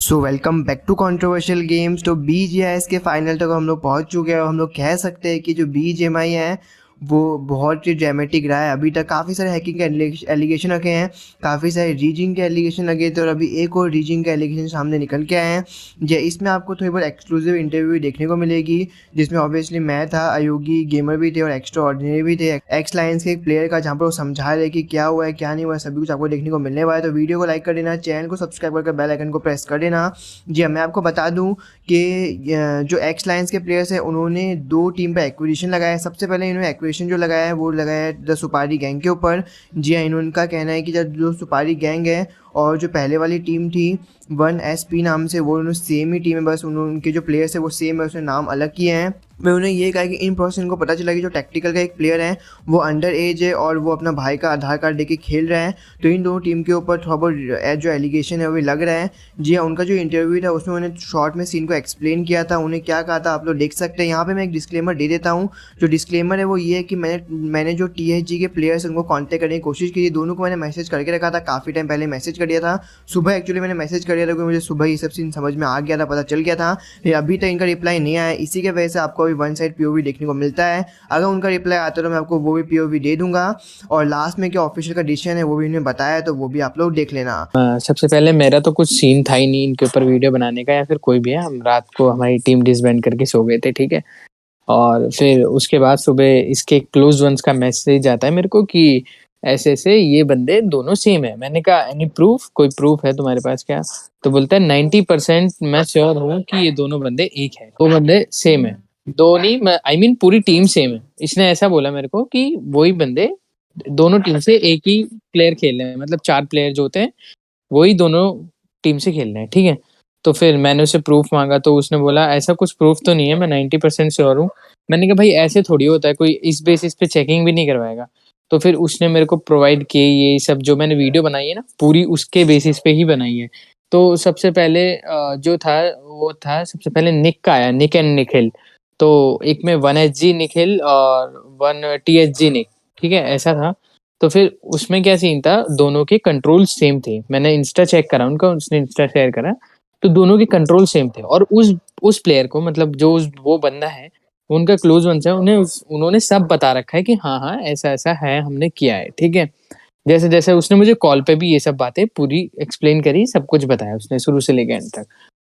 So welcome back to controversial games. तो BGIS के final तक हम लोग पहुंच चुके हैं और हम लोग कह सकते हैं कि जो BGMI है वो बहुत ही ड्रामेटिक रहा है। अभी तक काफ़ी सारे हैकिंग के एलिगेशन रखे हैं, काफ़ी सारे रीजिंग के एलिगेशन लगे थे और अभी एक और रीजिंग का एलिगेशन सामने निकल के आए हैं। ये इसमें आपको थोड़ी बहुत एक्सक्लूसिव इंटरव्यू भी देखने को मिलेगी, जिसमें ऑब्वियसली मैं था, अयोगी गेमर भी थे और एक्स्ट्रा ऑर्डिनरी भी थे, एक्स लायंस के एक प्लेयर का, जहाँ पर वो समझा रहे कि क्या हुआ है क्या नहीं हुआ है, सभी कुछ आपको देखने को मिलने वाला है। तो वीडियो को लाइक कर देना, चैनल को सब्सक्राइब करके बेल आइकन को प्रेस कर देना। जी हाँ, मैं आपको बता दूं कि जो एक्स लायंस के प्लेयर्स हैं उन्होंने दो टीम पर एक्विजिशन लगाया है। सबसे पहले इन्होंने एक्विजिशन जो लगाया है वो लगाया है द सुपारी गैंग के ऊपर। जी हाँ, इनका कहना है कि जब जो सुपारी गैंग है और जो पहले वाली टीम थी 1SP नाम से, वो उन्होंने सेम ही टीम है, बस उनके जो प्लेयर्स है वो सेम है, उसने नाम अलग किए हैं। मैं उन्हें ये कहा कि इन प्रोसेस इनको पता चला कि जो टैक्टिकल का एक प्लेयर है वो अंडर एज है और वो अपना भाई का आधार कार्ड लेके खेल रहा है। तो इन दोनों टीम के ऊपर थोड़ा बहुत जो एलिगेशन है वो लग रहा है। जी हाँ, उनका जो इंटरव्यू था उसमें उन्होंने शॉर्ट में सीन को एक्सप्लेन किया था। उन्हें क्या कहा था आप लोग देख सकते हैं। यहाँ पे मैं एक डिस्क्लेमर दे देता हूँ। जो डिस्क्लेमर है वो ये है कि मैंने जो TSG के प्लेयर्स उनको कॉन्टैक्ट करने की कोशिश की थी। दोनों को मैंने मैसेज करके रखा था, काफ़ी टाइम पहले मैसेज कर दिया था। सुबह एक्चुअली मैंने मैसेज कर दिया था क्योंकि मुझे सुबह ये सब सीन समझ में आ गया था, पता चल गया था। फिर अभी तक इनका रिप्लाई नहीं आया, इसी के वजह से आपको अभी वन साइड POV देखने को मिलता है। अगर उनका रिप्लाई आता है तो मैं आपको वो भी POV दे दूंगा और लास्ट में क्या ऑफिशियल का डिसीजन है वो भी इन्होंने बताया है, तो वो भी आप लोग देख लेना। सबसे पहले मेरा तो कुछ सीन था ही नहीं इनके ऊपर वीडियो बनाने का या फिर कोई भी है। हम रात को हमारी टीम डिसबैंड करके सो गए थे, ठीक है। और फिर उसके बाद सुबह इसके क्लोज वंस का मैसेज आता है मेरे को कि ऐसे ऐसे ये बंदे दोनों सेम है। मैंने कहा एनी प्रूफ, कोई प्रूफ है तुम्हारे पास क्या? तो बोलता है 90% मैं श्योर हूँ कि ये दोनों बंदे एक है, दो बंदे सेम है। दो नहीं, आई मीन पूरी टीम सेम है। इसने ऐसा बोला मेरे को कि वही बंदे दोनों टीम से एक ही प्लेयर खेल रहे हैं, मतलब 4 प्लेयर जो होते हैं वही दोनों टीम से खेल रहे हैं, ठीक है। तो फिर मैंने उससे प्रूफ मांगा तो उसने बोला ऐसा कुछ प्रूफ तो नहीं है, मैं 90% श्योर हूँ। मैंने कहा भाई ऐसे थोड़ी होता है, कोई इस बेसिस पे चेकिंग भी नहीं करवाएगा। तो फिर उसने मेरे को प्रोवाइड किए ये सब, जो मैंने वीडियो बनाई है ना पूरी उसके बेसिस पे ही बनाई है। तो सबसे पहले जो था वो था, सबसे पहले निक का आया, निक एंड निखिल। तो एक में 1SG निखिल और 1TSG निक, ठीक है, ऐसा था। तो फिर उसमें क्या सीन था, दोनों के कंट्रोल सेम थे। मैंने इंस्टा चेक करा उनका, उसने इंस्टा शेयर करा, तो दोनों के कंट्रोल सेम थे। और उस प्लेयर को, मतलब जो वो बंदा है उनका क्लोज वंस है, उन्होंने सब बता रखा है कि हाँ हाँ ऐसा ऐसा है, हमने किया है, ठीक है। जैसे जैसे उसने मुझे कॉल पे भी ये सब बातें पूरी एक्सप्लेन करी, सब कुछ बताया उसने शुरू से लेके एंड तक,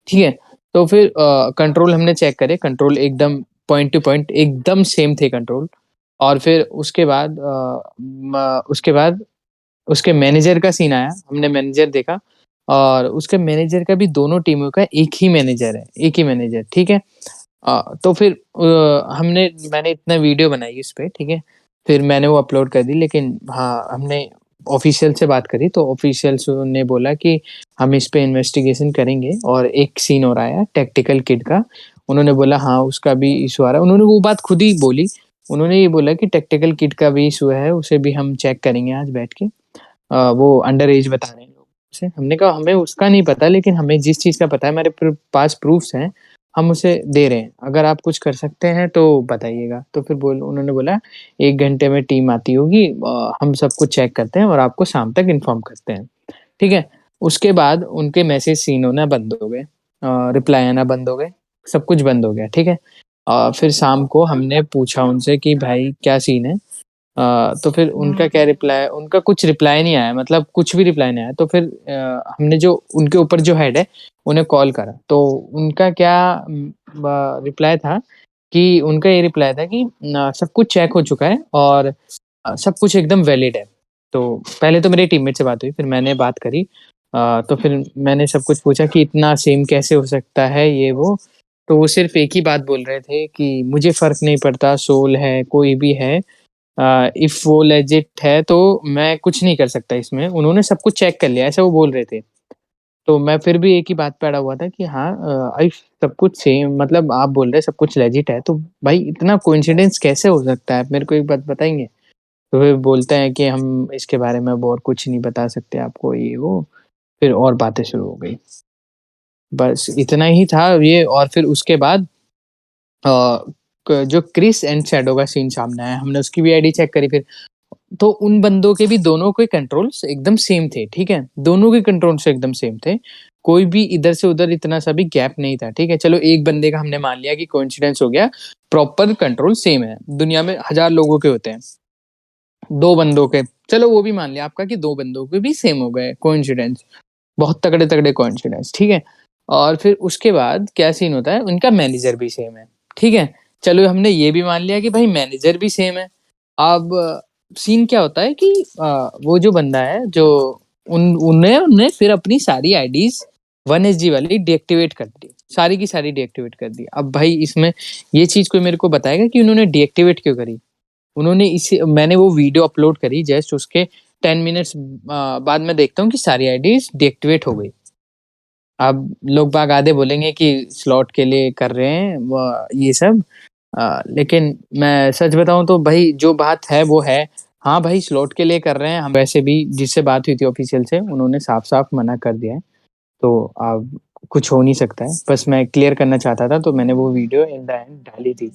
ठीक है। तो फिर कंट्रोल हमने चेक करे, कंट्रोल एकदम पॉइंट टू पॉइंट एकदम सेम थे कंट्रोल। और फिर उसके बाद उसके मैनेजर का सीन आया, हमने मैनेजर देखा और उसके मैनेजर का भी दोनों टीमों का एक ही मैनेजर है, एक ही मैनेजर, ठीक है। तो फिर मैंने इतना वीडियो बनाई इस पे, ठीक है। फिर मैंने वो अपलोड कर दी, लेकिन हाँ हमने ऑफिशियल से बात करी तो ऑफिशियल ने बोला कि हम इस पे इन्वेस्टिगेशन करेंगे। और एक सीन और आया टैक्टिकल किड का, उन्होंने बोला हाँ उसका भी इशू आ रहा है। उन्होंने वो बात खुद ही बोली, उन्होंने ये बोला कि टैक्टिकल किड का भी इशू है, उसे भी हम चेक करेंगे आज बैठ के। वो अंडर एज बता रहे हैं लोग से। हमने कहा हमें उसका नहीं पता, लेकिन हमें जिस चीज का पता है, हमारे पास प्रूफ्स हैं, हम उसे दे रहे हैं। अगर आप कुछ कर सकते हैं तो बताइएगा। तो फिर उन्होंने बोला 1 घंटे में टीम आती होगी, हम सब कुछ चेक करते हैं और आपको शाम तक इन्फॉर्म करते हैं, ठीक है। उसके बाद उनके मैसेज सीन होना बंद हो गए, रिप्लाई आना बंद हो गए, सब कुछ बंद हो गया, ठीक है। फिर शाम को हमने पूछा उनसे कि भाई क्या सीन है। तो फिर उनका क्या रिप्लाई, उनका कुछ रिप्लाई नहीं आया, मतलब कुछ भी रिप्लाई नहीं आया। तो फिर हमने जो उनके ऊपर जो हेड है उन्हें कॉल करा, तो उनका क्या रिप्लाई था कि उनका ये रिप्लाई था कि सब कुछ चेक हो चुका है और सब कुछ एकदम वैलिड है। तो पहले तो मेरे टीममेट से बात हुई, फिर मैंने बात करी। तो फिर मैंने सब कुछ पूछा कि इतना सेम कैसे हो सकता है ये वो। तो वो सिर्फ एक ही बात बोल रहे थे कि मुझे फर्क नहीं पड़ता, सोल है कोई भी है, इफ वो लेजिट है तो मैं कुछ नहीं कर सकता इसमें, उन्होंने सब कुछ चेक कर लिया, ऐसा वो बोल रहे थे। तो मैं फिर भी एक ही बात पे अड़ा हुआ था कि हाँ इफ सब कुछ सेम, मतलब आप बोल रहे सब कुछ लेजिट है, तो भाई इतना कोइंसिडेंस कैसे हो सकता है, आप मेरे को एक बात बताएंगे? तो फिर बोलते हैं कि हम इसके बारे में अब और कुछ नहीं बता सकते आपको, ये वो। फिर और बातें शुरू हो गई, बस इतना ही था ये। और फिर उसके बाद जो क्रिस एंड शैडो का सीन सामने आया, हमने उसकी भी आईडी चेक करी फिर। तो उन बंदों के भी दोनों के कंट्रोल्स एकदम सेम थे, ठीक है, दोनों के कंट्रोल्स एकदम सेम थे। कोई भी इधर से उधर इतना सा भी गैप नहीं था, ठीक है। चलो एक बंदे का हमने मान लिया कि कोइंसिडेंस हो गया, प्रॉपर कंट्रोल सेम है। दुनिया में 1000 लोगों के होते हैं, 2 बंदों के, चलो वो भी मान लिया आपका कि 2 बंदों के भी सेम हो गए कोइंसिडेंस, बहुत तगड़े तगड़े कोइंसिडेंस, ठीक है। और फिर उसके बाद क्या सीन होता है, उनका मैनेजर भी सेम है, ठीक है। चलो हमने ये भी मान लिया कि भाई मैनेजर भी सेम है। अब सीन क्या होता है कि वो जो बंदा है, जो उन उन्हें उन्हें फिर अपनी सारी आईडीज 1SG वाली डीएक्टिवेट कर दी, सारी की सारी डीएक्टिवेट कर दी। अब भाई इसमें ये चीज कोई मेरे को बताएगा कि उन्होंने डीएक्टिवेट क्यों करी। उन्होंने इसे, मैंने वो वीडियो अपलोड करी, जस्ट उसके 10 मिनट्स बाद मैं देखता हूँ कि सारी आईडीज डीएक्टिवेट हो गई। अब लोग बाग आधे बोलेंगे कि स्लॉट के लिए कर रहे हैं ये सब, लेकिन मैं सच बताऊं तो भाई जो बात है वो है। हाँ भाई स्लॉट के लिए कर रहे हैं, हम वैसे भी जिससे बात हुई थी ऑफिशियल से, उन्होंने साफ साफ मना कर दिया है। तो अब कुछ हो नहीं सकता है, बस मैं क्लियर करना चाहता था, तो मैंने वो वीडियो इन द एंड डाली थी।